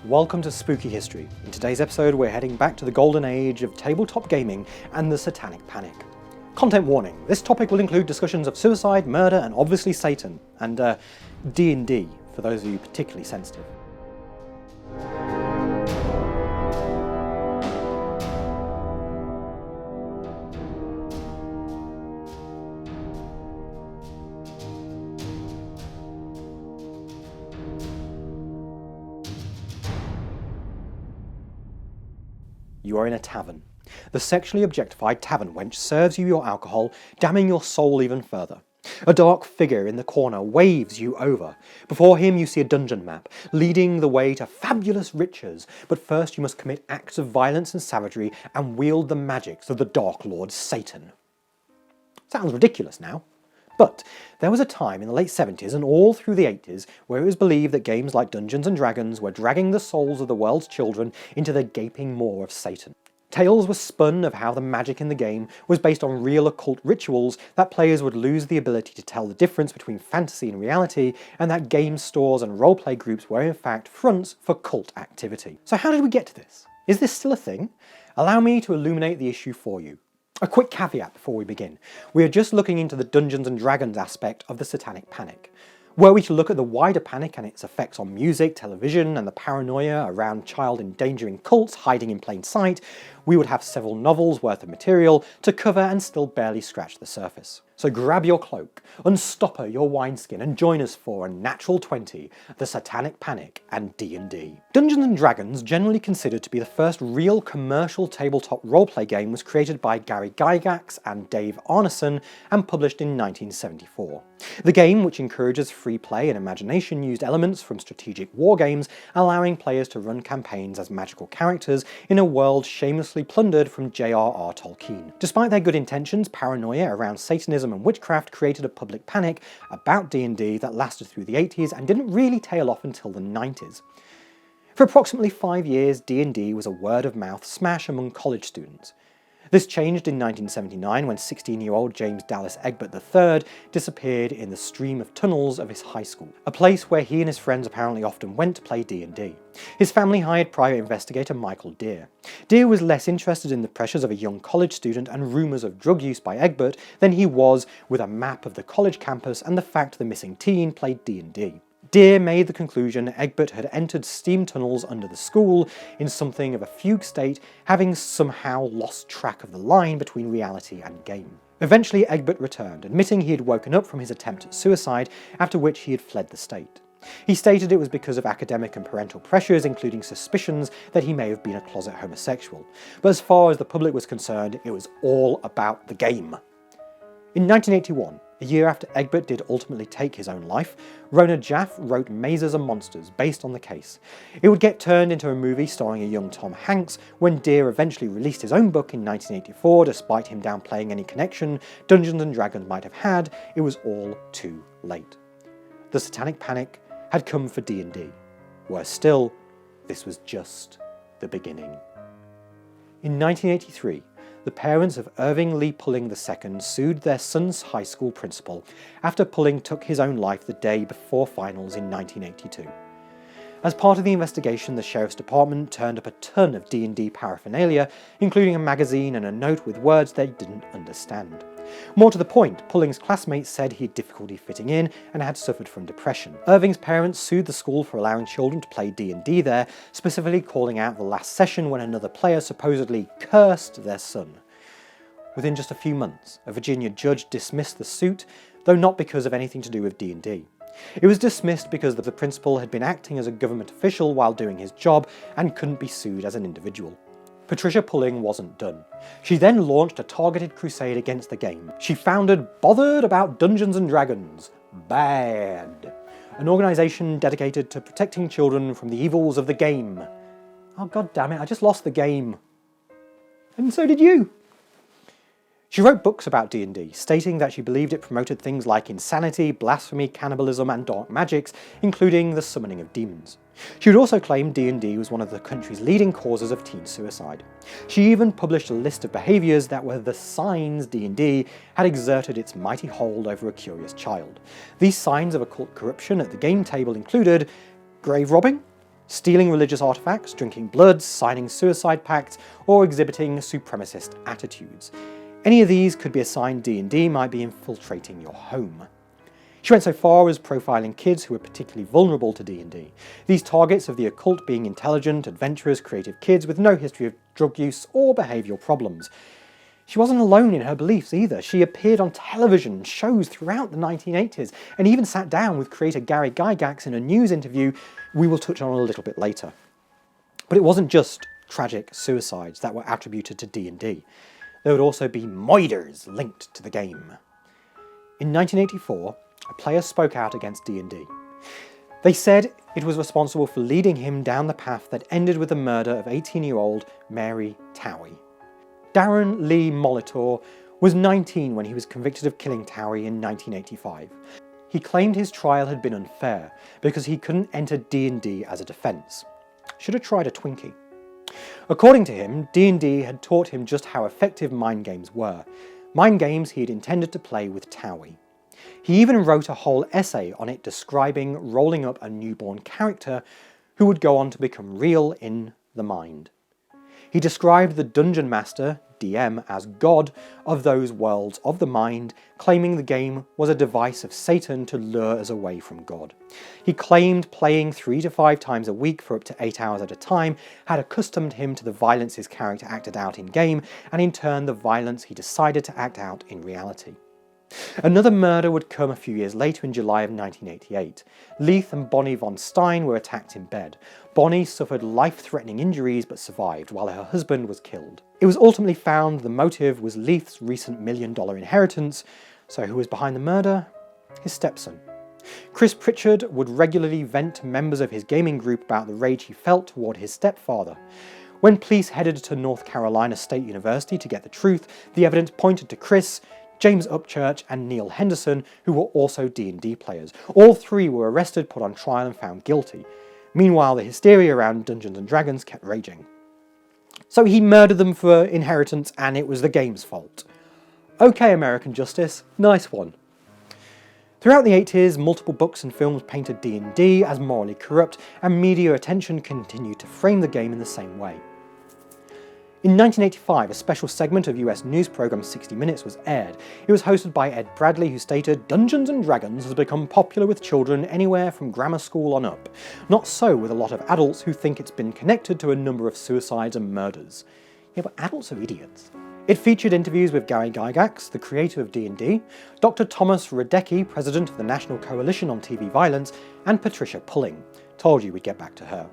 Welcome to Spooky History. In today's episode we're heading back to the golden age of tabletop gaming and the Satanic Panic. Content warning, this topic will include discussions of suicide, murder and obviously Satan, and D&D for those of you particularly sensitive. You are in a tavern. The sexually objectified tavern wench serves you your alcohol, damning your soul even further. A dark figure in the corner waves you over. Before him you see a dungeon map, leading the way to fabulous riches, but first you must commit acts of violence and savagery and wield the magics of the Dark Lord Satan. Sounds ridiculous now. But there was a time in the late 70s and all through the 80s where it was believed that games like Dungeons & Dragons were dragging the souls of the world's children into the gaping maw of Satan. Tales were spun of how the magic in the game was based on real occult rituals, that players would lose the ability to tell the difference between fantasy and reality, and that game stores and roleplay groups were in fact fronts for cult activity. So how did we get to this? Is this still a thing? Allow me to illuminate the issue for you. A quick caveat before we begin. We are just looking into the Dungeons & Dragons aspect of the Satanic Panic. Were we to look at the wider panic and its effects on music, television, and the paranoia around child endangering cults hiding in plain sight, we would have several novels worth of material to cover and still barely scratch the surface. So grab your cloak, unstopper your wineskin, and join us for a natural 20, the Satanic Panic and D&D. Dungeons & Dragons, generally considered to be the first real commercial tabletop roleplay game, was created by Gary Gygax and Dave Arneson and published in 1974. The game, which encourages free play and imagination, used elements from strategic war games, allowing players to run campaigns as magical characters in a world shamelessly plundered from J.R.R. Tolkien. Despite their good intentions, paranoia around Satanism and witchcraft created a public panic about D&D that lasted through the 80s and didn't really tail off until the 90s. For approximately 5 years, D&D was a word-of-mouth smash among college students. This changed in 1979 when 16-year-old James Dallas Egbert III disappeared in the stream of tunnels of his high school, a place where he and his friends apparently often went to play D&D. His family hired private investigator Michael Deere. Deere was less interested in the pressures of a young college student and rumours of drug use by Egbert than he was with a map of the college campus and the fact the missing teen played D&D. Deere made the conclusion Egbert had entered steam tunnels under the school in something of a fugue state, having somehow lost track of the line between reality and game. Eventually Egbert returned, admitting he had woken up from his attempt at suicide, after which he had fled the state. He stated it was because of academic and parental pressures, including suspicions that he may have been a closet homosexual. But as far as the public was concerned, it was all about the game. In 1981, a year after Egbert did ultimately take his own life, Rona Jaffe wrote Mazes and Monsters based on the case. It would get turned into a movie starring a young Tom Hanks. When Deere eventually released his own book in 1984, despite him downplaying any connection Dungeons & Dragons might have had, it was all too late. The Satanic Panic had come for D&D. Worse still, this was just the beginning. In 1983, the parents of Irving Lee Pulling II sued their son's high school principal after Pulling took his own life the day before finals in 1982. As part of the investigation, the Sheriff's Department turned up a ton of D&D paraphernalia, including a magazine and a note with words they didn't understand. More to the point, Pulling's classmates said he had difficulty fitting in and had suffered from depression. Irving's parents sued the school for allowing children to play D&D there, specifically calling out the last session when another player supposedly cursed their son. Within just a few months, a Virginia judge dismissed the suit, though not because of anything to do with D&D. It was dismissed because the principal had been acting as a government official while doing his job and couldn't be sued as an individual. Patricia Pulling wasn't done. She then launched a targeted crusade against the game. She founded Bothered About Dungeons & Dragons, BAD, an organisation dedicated to protecting children from the evils of the game. Oh god damn it, I just lost the game. And so did you. She wrote books about D&D, stating that she believed it promoted things like insanity, blasphemy, cannibalism and dark magics, including the summoning of demons. She would also claim D&D was one of the country's leading causes of teen suicide. She even published a list of behaviours that were the signs D&D had exerted its mighty hold over a curious child. These signs of occult corruption at the game table included grave robbing, stealing religious artifacts, drinking blood, signing suicide pacts, or exhibiting supremacist attitudes. Any of these could be a sign D&D might be infiltrating your home. She went so far as profiling kids who were particularly vulnerable to D&D, these targets of the occult being intelligent, adventurous, creative kids with no history of drug use or behavioural problems. She wasn't alone in her beliefs either. She appeared on television shows throughout the 1980s and even sat down with creator Gary Gygax in a news interview we will touch on a little bit later. But it wasn't just tragic suicides that were attributed to D&D. There would also be moiders linked to the game. In 1984, a player spoke out against D&D. They said it was responsible for leading him down the path that ended with the murder of 18-year-old Mary Towie. Darren Lee Molitor was 19 when he was convicted of killing Towie in 1985. He claimed his trial had been unfair because he couldn't enter D&D as a defence. Should have tried a Twinkie. According to him, D&D had taught him just how effective mind games were. Mind games he had intended to play with Towie. He even wrote a whole essay on it describing rolling up a newborn character who would go on to become real in the mind. He described the Dungeon Master, DM, as God of those worlds of the mind, claiming the game was a device of Satan to lure us away from God. He claimed playing 3 to 5 times a week for up to 8 hours at a time had accustomed him to the violence his character acted out in-game, and in turn the violence he decided to act out in reality. Another murder would come a few years later in July of 1988. Leith and Bonnie von Stein were attacked in bed. Bonnie suffered life-threatening injuries but survived, while her husband was killed. It was ultimately found the motive was Leith's recent $1 million inheritance, so who was behind the murder? His stepson. Chris Pritchard would regularly vent to members of his gaming group about the rage he felt toward his stepfather. When police headed to North Carolina State University to get the truth, the evidence pointed to Chris, James Upchurch and Neil Henderson, who were also D&D players. All 3 were arrested, put on trial and found guilty. Meanwhile, the hysteria around Dungeons & Dragons kept raging. So he murdered them for inheritance and it was the game's fault. Okay, American justice, nice one. Throughout the 80s, multiple books and films painted D&D as morally corrupt, and media attention continued to frame the game in the same way. In 1985, a special segment of US news programme 60 Minutes was aired. It was hosted by Ed Bradley, who stated, "Dungeons & Dragons has become popular with children anywhere from grammar school on up. Not so with a lot of adults who think it's been connected to a number of suicides and murders." Yeah, but adults are idiots. It featured interviews with Gary Gygax, the creator of D&D, Dr. Thomas Radecki, president of the National Coalition on TV Violence, and Patricia Pulling. Told you we'd get back to her.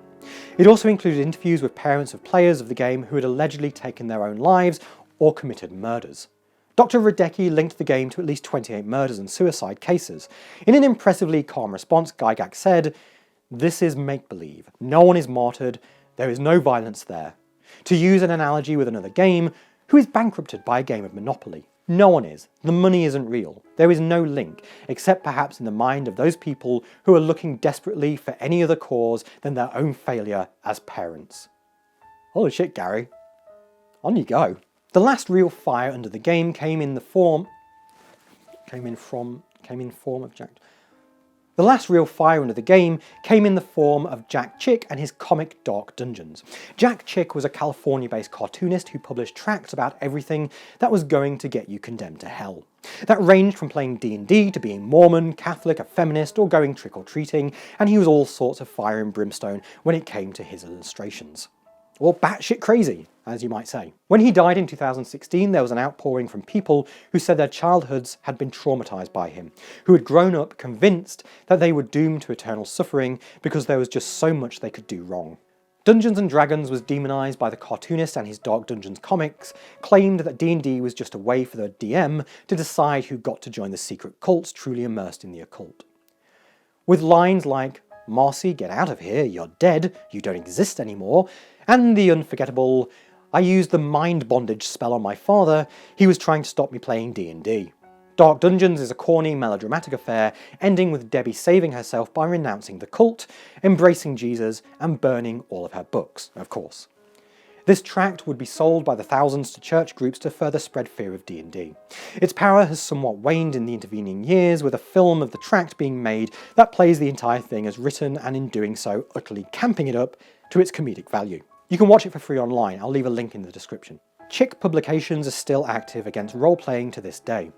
It also included interviews with parents of players of the game who had allegedly taken their own lives or committed murders. Dr. Radecki linked the game to at least 28 murders and suicide cases. In an impressively calm response, Gygax said, "This is make-believe. No one is martyred. There is no violence there. To use an analogy with another game, who is bankrupted by a game of Monopoly? No one is. The money isn't real. There is no link, except perhaps in the mind of those people who are looking desperately for any other cause than their own failure as parents." Holy shit, Gary. On you go. The last real fire under the game came in from Jack. The last real fire under the game came in the form of Jack Chick and his comic Dark Dungeons. Jack Chick was a California-based cartoonist who published tracts about everything that was going to get you condemned to hell. That ranged from playing D&D to being Mormon, Catholic, a feminist, or going trick-or-treating, and he was all sorts of fire and brimstone when it came to his illustrations. Or batshit crazy, as you might say. When he died in 2016, there was an outpouring from people who said their childhoods had been traumatized by him, who had grown up convinced that they were doomed to eternal suffering because there was just so much they could do wrong. Dungeons & Dragons was demonized by the cartoonist, and his Dark Dungeons comics claimed that D&D was just a way for the DM to decide who got to join the secret cults truly immersed in the occult. With lines like, "Marcy, get out of here, you're dead, you don't exist anymore," and the unforgettable, "I used the mind bondage spell on my father, he was trying to stop me playing D&D." Dark Dungeons is a corny, melodramatic affair, ending with Debbie saving herself by renouncing the cult, embracing Jesus, and burning all of her books, of course. This tract would be sold by the thousands to church groups to further spread fear of D&D. Its power has somewhat waned in the intervening years, with a film of the tract being made that plays the entire thing as written, and in doing so utterly camping it up to its comedic value. You can watch it for free online, I'll leave a link in the description. Chick Publications are still active against role-playing to this day.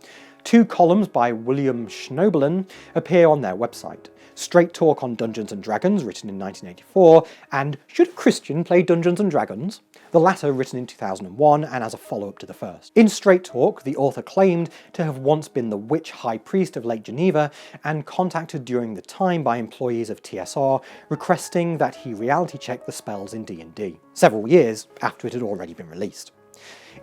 2 columns by William Schnoebelen appear on their website. Straight Talk on Dungeons & Dragons, written in 1984, and Should a Christian Play Dungeons & Dragons? The latter written in 2001 and as a follow-up to the first. In Straight Talk, the author claimed to have once been the witch high priest of Lake Geneva and contacted during the time by employees of TSR requesting that he reality check the spells in D&D, several years after it had already been released.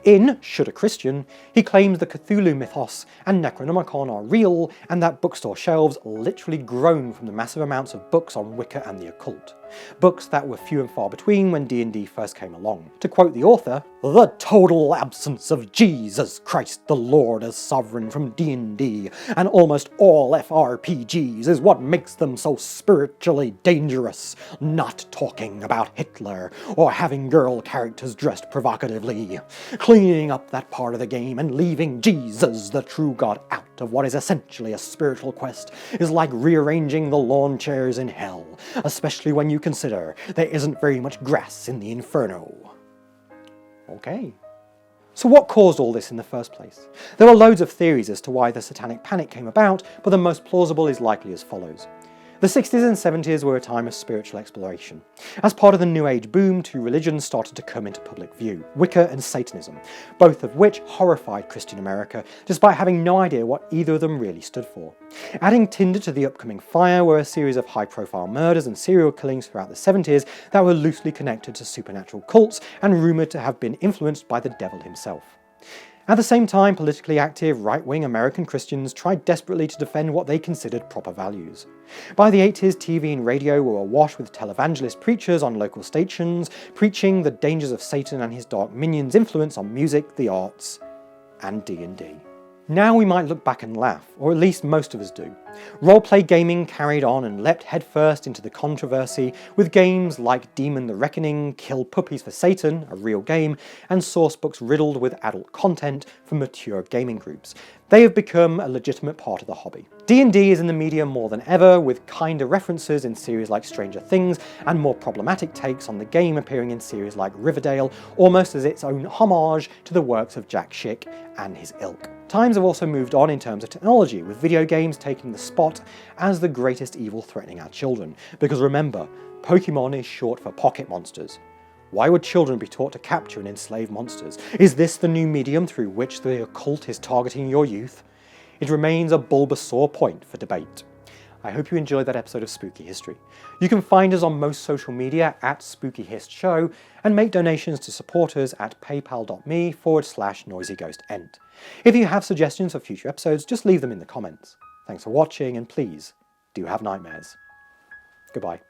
In Should a Christian, he claims the Cthulhu mythos and Necronomicon are real, and that bookstore shelves literally groan from the massive amounts of books on Wicca and the occult. Books that were few and far between when D&D first came along. To quote the author, "The total absence of Jesus Christ the Lord as sovereign from D&D and almost all FRPGs is what makes them so spiritually dangerous. Not talking about Hitler or having girl characters dressed provocatively. Cleaning up that part of the game and leaving Jesus, the true God, out of what is essentially a spiritual quest is like rearranging the lawn chairs in hell, especially when you consider there isn't very much grass in the inferno." Okay. So what caused all this in the first place? There are loads of theories as to why the Satanic Panic came about, but the most plausible is likely as follows. The 60s and 70s were a time of spiritual exploration. As part of the New Age boom, 2 religions started to come into public view, Wicca and Satanism, both of which horrified Christian America, despite having no idea what either of them really stood for. Adding tinder to the upcoming fire were a series of high-profile murders and serial killings throughout the 70s that were loosely connected to supernatural cults and rumoured to have been influenced by the devil himself. At the same time, politically active, right-wing American Christians tried desperately to defend what they considered proper values. By the 80s, TV and radio were awash with televangelist preachers on local stations, preaching the dangers of Satan and his dark minions' influence on music, the arts, and D&D. Now we might look back and laugh, or at least most of us do. Roleplay gaming carried on and leapt headfirst into the controversy with games like Demon the Reckoning, Kill Puppies for Satan, a real game, and sourcebooks riddled with adult content for mature gaming groups. They have become a legitimate part of the hobby. D&D is in the media more than ever, with kinder references in series like Stranger Things and more problematic takes on the game appearing in series like Riverdale, almost as its own homage to the works of Jack Schick and his ilk. Times have also moved on in terms of technology, with video games taking the spot as the greatest evil threatening our children. Because remember, Pokemon is short for pocket monsters. Why would children be taught to capture and enslave monsters? Is this the new medium through which the occult is targeting your youth? It remains a Bulbasaur point for debate. I hope you enjoyed that episode of Spooky History. You can find us on most social media at SpookyHistShow and make donations to support us at paypal.me/noisyghostent. If you have suggestions for future episodes, just leave them in the comments. Thanks for watching, and please, do have nightmares. Goodbye.